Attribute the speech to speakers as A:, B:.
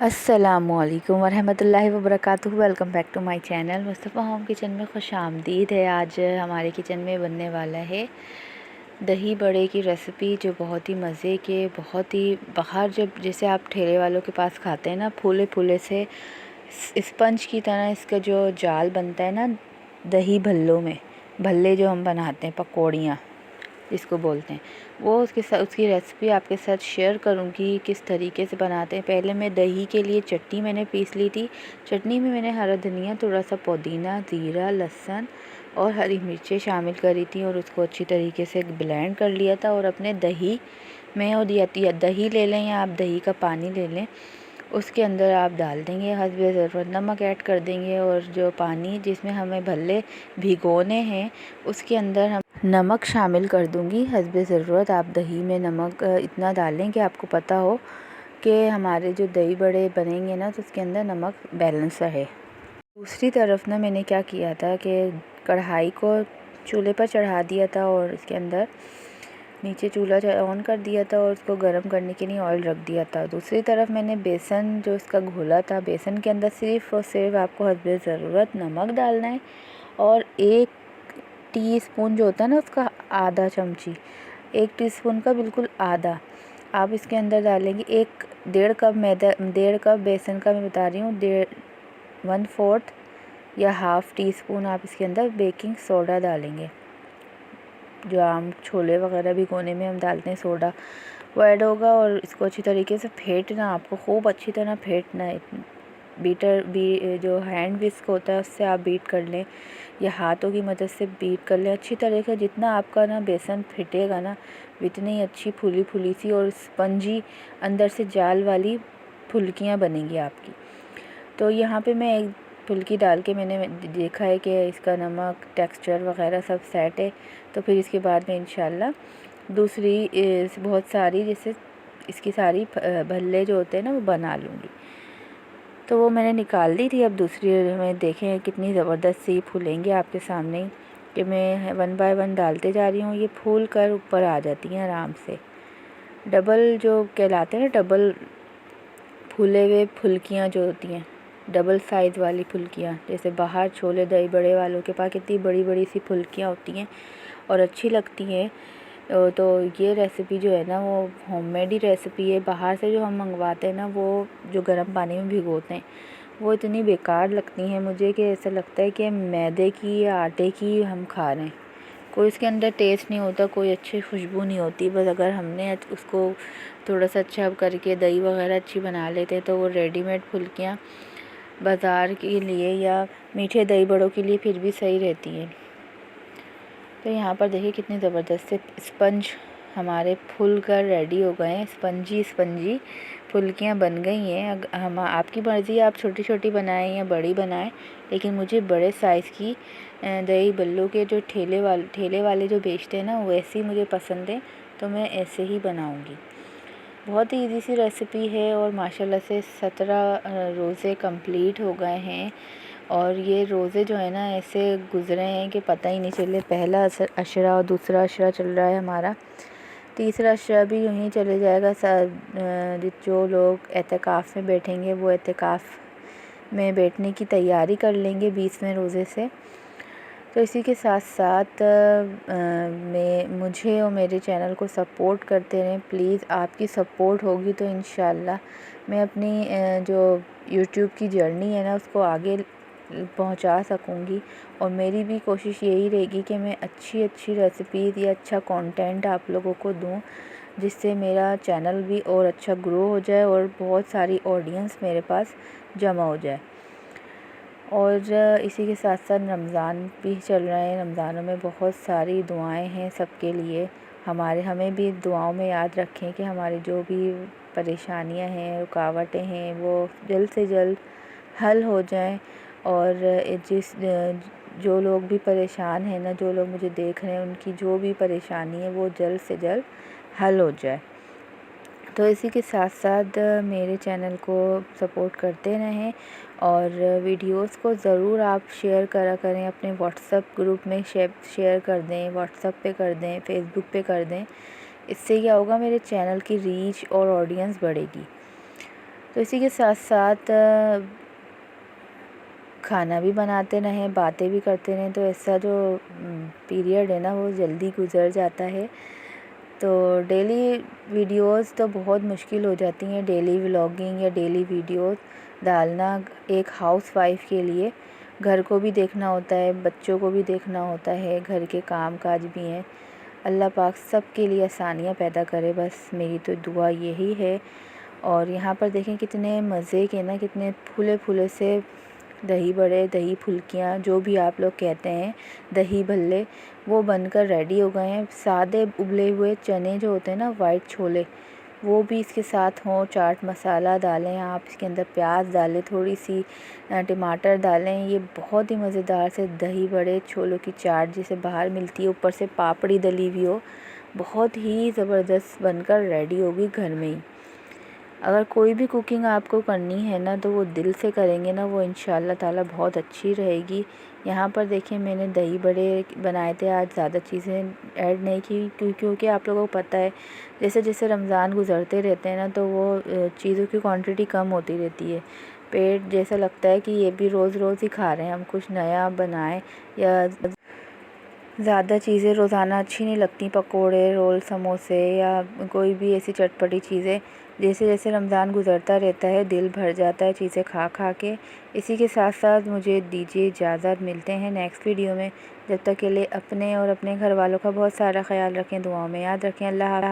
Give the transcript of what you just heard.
A: अस्सलामुअलैकुम वरहमतुल्लाहि वबरकातुहू। Welcome back to my channel Mustafa home kitchen में खुश आमदीद है। आज हमारे किचन में बनने वाला है दही बड़े की रेसिपी, जो बहुत ही मज़े के, बहुत ही बाहर जब जैसे आप ठेले वालों के पास खाते हैं ना, फूले फूले से स्पंज की तरह इसका जो जाल बनता है ना दही भल्लों में, भल्ले जो हम बनाते हैं, पकौड़ियाँ जिसको बोलते हैं, वो उसकी रेसिपी आपके साथ शेयर करूँगी किस तरीके से बनाते हैं। पहले मैं दही के लिए चटनी मैंने पीस ली थी। चटनी में मैंने हरा धनिया, थोड़ा सा पुदीना, ज़ीरा, लहसुन और हरी मिर्चें शामिल करी थी और उसको अच्छी तरीके से ब्लेंड कर लिया था। और अपने दही में, और या दही ले लें या आप दही का पानी ले लें, उसके अंदर आप डाल देंगे हस्बे ज़रूरत, नमक ऐड कर देंगे। और जो पानी जिसमें हमें भल्ले भिगोने हैं उसके अंदर हम नमक शामिल कर दूंगी हस्बे ज़रूरत। आप दही में नमक इतना डालें कि आपको पता हो कि हमारे जो दही बड़े बनेंगे ना, तो उसके अंदर नमक बैलेंस रहे। दूसरी तरफ ना मैंने क्या किया था कि कढ़ाई को चूल्हे पर चढ़ा दिया था और इसके अंदर नीचे चूल्हा ऑन कर दिया था और उसको गर्म करने के लिए ऑयल रख दिया था। दूसरी तरफ मैंने बेसन जो इसका घोला था, बेसन के अंदर सिर्फ़ और सिर्फ आपको हस्बे ज़रूरत नमक डालना है और 1 टीस्पून जो होता है ना, उसका आधा चमची, 1 टीस्पून का बिल्कुल आधा आप इसके अंदर डालेंगे। 1.5 कप बेसन का मैं बता रही हूँ, 1/4 या हाफ़ टी स्पून आप इसके अंदर बेकिंग सोडा डालेंगे। जो आम छोले वगैरह भिगोने में हम डालते हैं सोडा, वो ऐड होगा। और इसको अच्छी तरीके से फेंटना, आपको खूब अच्छी तरह फेंटना है। जो हैंड विस्क होता है उससे आप बीट कर लें या हाथों की मदद से बीट कर लें अच्छी तरह से। जितना आपका ना बेसन फिटेगा ना, इतनी अच्छी फूली फूली सी और स्पंजी अंदर से जाल वाली फुल्कियाँ बनेंगी आपकी। तो यहाँ पे मैं एक फुल्की डाल के मैंने देखा है कि इसका नमक, टेक्सचर वगैरह सब सेट है। तो फिर इसके बाद में इंशाल्लाह दूसरी बहुत सारी, जैसे इसकी सारी भल्ले जो होते हैं ना, वो बना लूँगी। तो वो मैंने निकाल दी थी। अब दूसरी में देखें कितनी ज़बरदस्त सी फूलेंगी आपके सामने ही, कि मैं 1 बाय 1 डालते जा रही हूँ। ये फूल कर ऊपर आ जाती हैं आराम से। डबल जो कहलाते हैं ना, डबल फूले हुए फुल्कियाँ जो होती हैं, डबल साइज़ वाली फुल्कियाँ, जैसे बाहर छोले दही बड़े वालों के पास कितनी बड़ी बड़ी सी फुल्कियाँ होती हैं और अच्छी लगती हैं। तो ये रेसिपी जो है ना, वो होममेड ही रेसिपी है। बाहर से जो हम मंगवाते हैं ना, वो जो गर्म पानी में भिगोते हैं, वो इतनी बेकार लगती हैं मुझे कि ऐसा लगता है कि मैदे की या आटे की हम खा रहे हैं। कोई उसके अंदर टेस्ट नहीं होता, कोई अच्छी खुशबू नहीं होती। बस अगर हमने उसको थोड़ा सा अच्छा करके दही वगैरह अच्छी बना लेते तो वो रेडीमेड फुल्कियाँ बाज़ार के लिए या मीठे दही बड़ों के लिए फिर भी सही रहती हैं। तो यहाँ पर देखिए कितनी ज़बरदस्त से स्पंज हमारे फूल कर रेडी हो गए हैं। स्पंजी स्पंजी फुल्कियाँ बन गई हैं। हम आपकी मर्ज़ी, आप छोटी छोटी बनाएं या बड़ी बनाएं, लेकिन मुझे बड़े साइज़ की दही बल्लों के जो ठेले वाले जो बेचते हैं ना, वैसी मुझे पसंद है। तो मैं ऐसे ही बनाऊँगी। बहुत ही ईज़ी सी रेसिपी है और माशाल्लाह से 17 रोज़े कंप्लीट हो गए हैं। और ये रोज़े जो है ना, ऐसे गुज़रे हैं कि पता ही नहीं चले। पहला अशरा और दूसरा अशरा चल रहा है हमारा, तीसरा अशरा भी यूँ ही चले जाएगा। जो लोग एतकाफ़ में बैठेंगे वो एतकाफ़ में बैठने की तैयारी कर लेंगे 20वें रोज़े से। तो इसी के साथ साथ मुझे और मेरे चैनल को सपोर्ट करते रहें प्लीज़। आपकी सपोर्ट होगी तो इंशाल्लाह मैं अपनी जो यूट्यूब की जर्नी है ना, उसको आगे पहुंचा सकूंगी। और मेरी भी कोशिश यही रहेगी कि मैं अच्छी अच्छी रेसिपीज़ या अच्छा कंटेंट आप लोगों को दूं, जिससे मेरा चैनल भी और अच्छा ग्रो हो जाए और बहुत सारी ऑडियंस मेरे पास जमा हो जाए। और इसी के साथ साथ रमज़ान भी चल रहे हैं। रमज़ानों में बहुत सारी दुआएं हैं सबके लिए। हमें भी दुआओं में याद रखें कि हमारी जो भी परेशानियां हैं, रुकावटें हैं, वो जल्द से जल्द हल हो जाएं। और जो लोग भी परेशान हैं ना, जो लोग मुझे देख रहे हैं, उनकी जो भी परेशानी है वो जल्द से जल्द हल हो जाए। तो इसी के साथ साथ मेरे चैनल को सपोर्ट करते रहें और वीडियोस को ज़रूर आप शेयर करा करें। अपने व्हाट्सएप ग्रुप में शेयर कर दें, व्हाट्सएप पे कर दें, फेसबुक पे कर दें। इससे क्या होगा, मेरे चैनल की रीच और ऑडियंस बढ़ेगी। तो इसी के साथ साथ खाना भी बनाते रहें, बातें भी करते रहें, तो ऐसा जो पीरियड है ना वो जल्दी गुज़र जाता है। तो डेली वीडियोस तो बहुत मुश्किल हो जाती हैं, डेली व्लॉगिंग या डेली वीडियोस डालना एक हाउसवाइफ़ के लिए। घर को भी देखना होता है, बच्चों को भी देखना होता है, घर के काम काज भी हैं। अल्लाह पाक सब के लिए आसानियाँ पैदा करे, बस मेरी तो दुआ यही है। और यहाँ पर देखें कितने मज़े के ना, कितने फूले फूले से दही बड़े, दही फुल्कियाँ, जो भी आप लोग कहते हैं, दही भल्ले, वो बनकर रेडी हो गए हैं। सादे उबले हुए चने जो होते हैं ना, वाइट छोले, वो भी इसके साथ हों। चाट मसाला डालें आप, इसके अंदर प्याज डालें, थोड़ी सी टमाटर डालें। ये बहुत ही मज़ेदार से दही बड़े छोलों की चाट जिसे बाहर मिलती है, ऊपर से पापड़ी डली हुई हो, बहुत ही ज़बरदस्त बनकर रेडी होगी घर में ही। अगर कोई भी कुकिंग आपको करनी है ना, तो वो दिल से करेंगे ना, वो इंशाअल्लाह ताला बहुत अच्छी रहेगी। यहाँ पर देखिए मैंने दही बड़े बनाए थे आज, ज़्यादा चीज़ें ऐड नहीं की क्योंकि आप लोगों को पता है जैसे जैसे रमज़ान गुज़रते रहते हैं ना, तो वो चीज़ों की क्वांटिटी कम होती रहती है। पेट जैसा लगता है कि ये भी रोज़ रोज़ ही खा रहे हैं, हम कुछ नया बनाएं। या ज़्यादा चीज़ें रोज़ाना अच्छी नहीं लगती, पकोड़े, रोल, समोसे या कोई भी ऐसी चटपटी चीज़ें। जैसे जैसे रमज़ान गुज़रता रहता है दिल भर जाता है चीज़ें खा खा के। इसी के साथ साथ मुझे दीजिए इजाज़त, मिलते हैं नेक्स्ट वीडियो में। जब तक के लिए अपने और अपने घर वालों का बहुत सारा ख्याल रखें, दुआओं में याद रखें। अल्लाह हाफ़िज़।